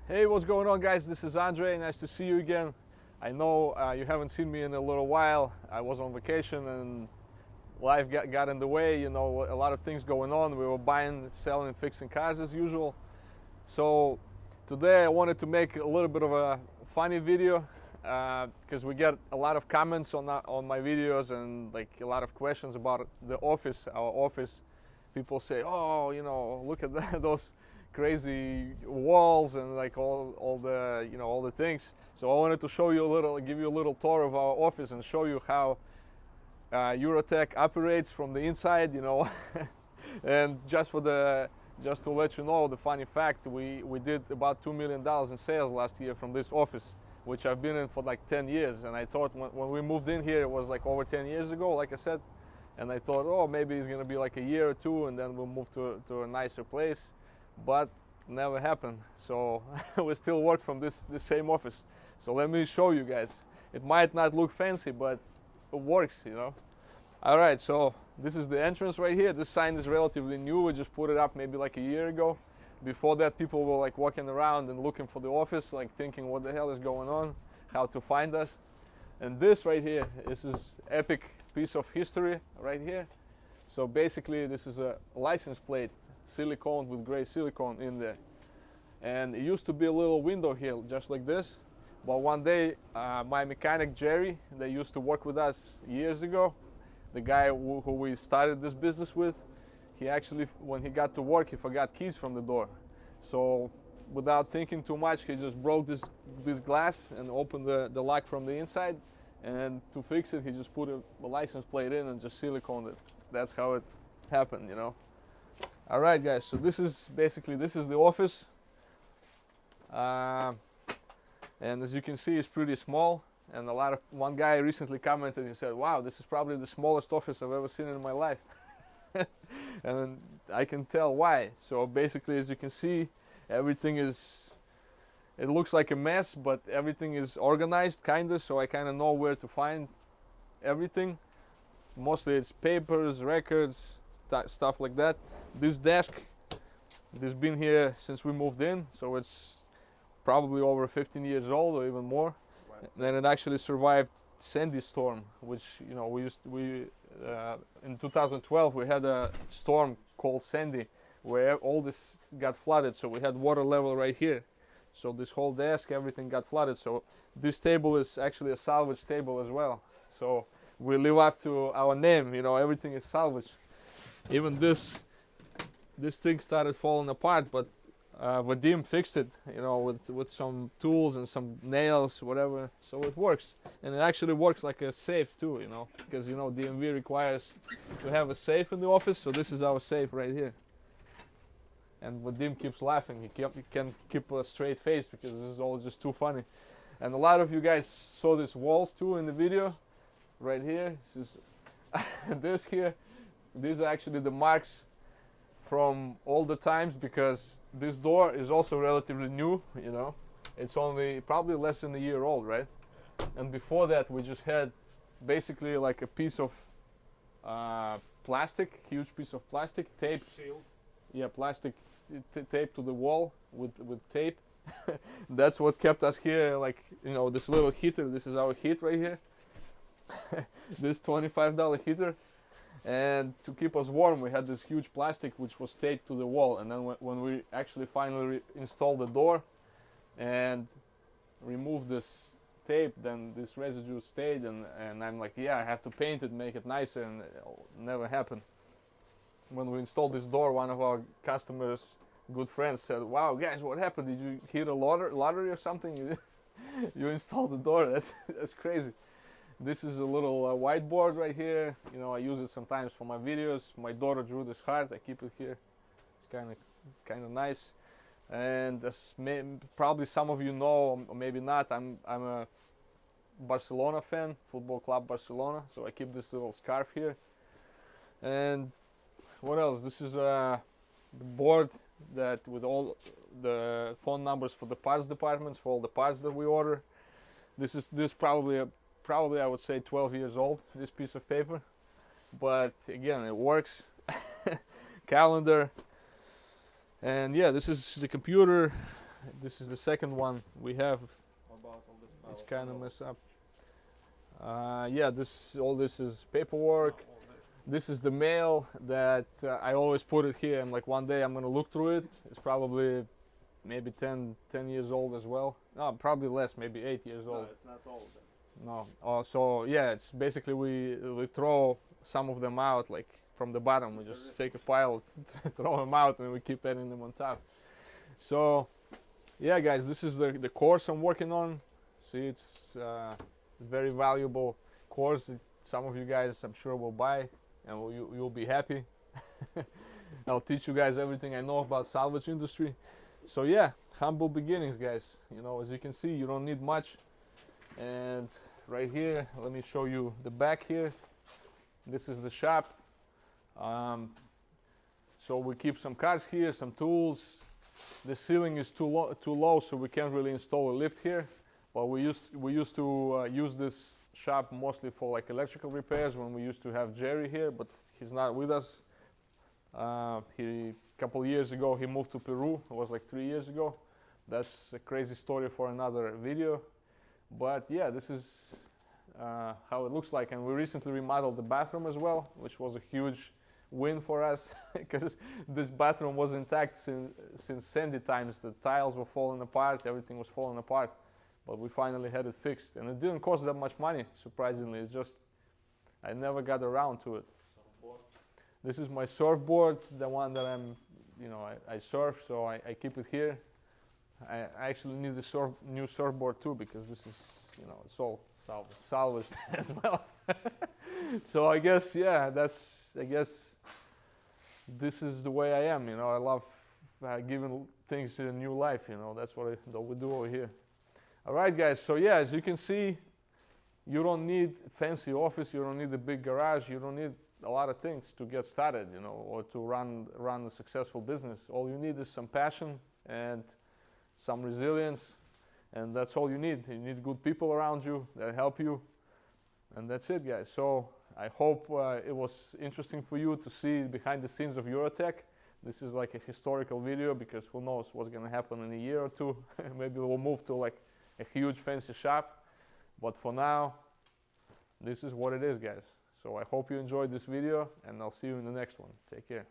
Hey, what's going on, guys? This is Andre. Nice to see you again. I know you haven't seen me in a little while. I was on vacation and life got in the way. You know, a lot of things going on. We were buying, selling, fixing cars as usual. So today I wanted to make a little bit of a funny video because we get a lot of comments on my videos and like a lot of questions about the office, our office. People say, "Oh, you know, look at those crazy walls and like all the all the things." So I wanted to show you a little, give you a little tour of our office and show you how Eurotech operates from the inside, you know. And just to let you know the funny fact, we did about $2 million in sales last year from this office, which I've been in for like 10 years. And I thought when we moved in here, it was like over 10 years ago, like I said. And I thought, oh, maybe it's gonna be like a year or two and then we'll move to a nicer place. But never happened. So we still work from this same office. So let me show you guys. It might not look fancy, but it works, you know. All right, so this is the entrance right here. This sign is relatively new. We just put it up maybe like a year ago. Before that, people were like walking around and looking for the office, like thinking what the hell is going on, how to find us. And this right here, this is epic piece of history right here. So basically this is a license plate, silicone with gray silicone in there. And it used to be a little window here just like this, but one day my mechanic Jerry, that used to work with us years ago, the guy who we started this business with, he actually, when he got to work, he forgot keys from the door. So without thinking too much, he just broke this glass and opened the lock from the inside. And to fix it, he just put a license plate in and just siliconed it. That's how it happened, you know. All right, guys. So this is the office, and as you can see, it's pretty small. And one guy recently commented. He said, "Wow, this is probably the smallest office I've ever seen in my life." And I can tell why. So basically, as you can see, everything is. It looks like a mess, but everything is organized, kinda, so I kinda know where to find everything. Mostly it's papers, records, stuff like that. This desk, this has been here since we moved in, so it's probably over 15 years old or even more. Then it actually survived Sandy storm, which, you know, in 2012 we had a storm called Sandy where all this got flooded, so we had water level right here. So this whole desk, everything got flooded. So this table is actually a salvage table as well. So we live up to our name, you know, everything is salvage. Even this thing started falling apart, but Vadim fixed it, you know, with some tools and some nails, whatever. So it works, and it actually works like a safe too, you know, because you know DMV requires to have a safe in the office. So this is our safe right here. And Vadim keeps laughing. He can't keep a straight face because this is all just too funny. And a lot of you guys saw these walls too in the video. Right here, this is these are actually the marks from all the times, because this door is also relatively new, you know. It's only probably less than a year old, right? And before that, we just had basically like a piece of plastic, huge piece of plastic tape. Shield. Yeah, plastic taped to the wall with tape. That's what kept us here, like, you know, this little heater. This is our heat right here. This $25 heater. And to keep us warm, we had this huge plastic which was taped to the wall. And then when we actually finally installed the door and removed this tape, then this residue stayed. And I'm like, yeah, I have to paint it, make it nicer, and it never happened. When we installed this door, one of our customers, good friends, said, "Wow, guys, what happened? Did you hit a lottery or something? You installed the door. That's crazy." This is a little whiteboard right here. You know, I use it sometimes for my videos. My daughter drew this heart. I keep it here. It's kind of nice. And as probably some of you know, or maybe not, I'm a Barcelona fan, Football Club Barcelona. So I keep this little scarf here. And what else? This is the board that with all the phone numbers for the parts departments for all the parts that we order. This probably I would say 12 years old, this piece of paper, but again, it works. Calendar, and yeah, this is the computer. This is the second one we have. How about all this pile It's of kind of envelopes? messed up. Yeah, all this is paperwork. All this. This is the mail that I always put it here. I'm like, one day I'm gonna look through it. It's probably maybe 10 years old as well. No, probably less, maybe 8 years No, old. it's not old then. No. So yeah, it's basically we throw some of them out like from the bottom. We It's a just risk. take a pile, throw them out, and we keep adding them on top. So yeah, guys, this is the course I'm working on. See, it's very valuable course that some of you guys, I'm sure, will buy, and you'll be happy. I'll teach you guys everything I know about salvage industry. So yeah, humble beginnings, guys. You know, as you can see, you don't need much. And right here, let me show you the back here. This is the shop. So we keep some cars here, some tools. The ceiling is too low, so we can't really install a lift here. But we used to use this shop mostly for like electrical repairs when we used to have Jerry here, but he's not with us. A couple years ago he moved to Peru. It was like 3 years ago. That's a crazy story for another video. But yeah, this is how it looks like. And we recently remodeled the bathroom as well, which was a huge win for us because this bathroom was intact since Sandy times. The tiles were falling apart, everything was falling apart. But we finally had it fixed, and it didn't cost that much money, surprisingly. It's just I never got around to it. Surfboard. This is my surfboard, the one that I surf, so I keep it here. I actually need a new surfboard too, because this is, it's all salvaged as well. So I guess, yeah, I guess this is the way I am. I love giving things a new life. That's what we do over here. All right, guys. So yeah, as you can see, you don't need fancy office. You don't need a big garage. You don't need a lot of things to get started, or to run a successful business. All you need is some passion and some resilience, and that's all you need. You need good people around you that help you, and that's it, guys. So I hope it was interesting for you to see behind the scenes of Eurotech. This is like a historical video, because who knows what's going to happen in a year or two. Maybe we'll move to like a huge fancy shop, but for now, this is what it is, guys. So I hope you enjoyed this video, and I'll see you in the next one. Take care.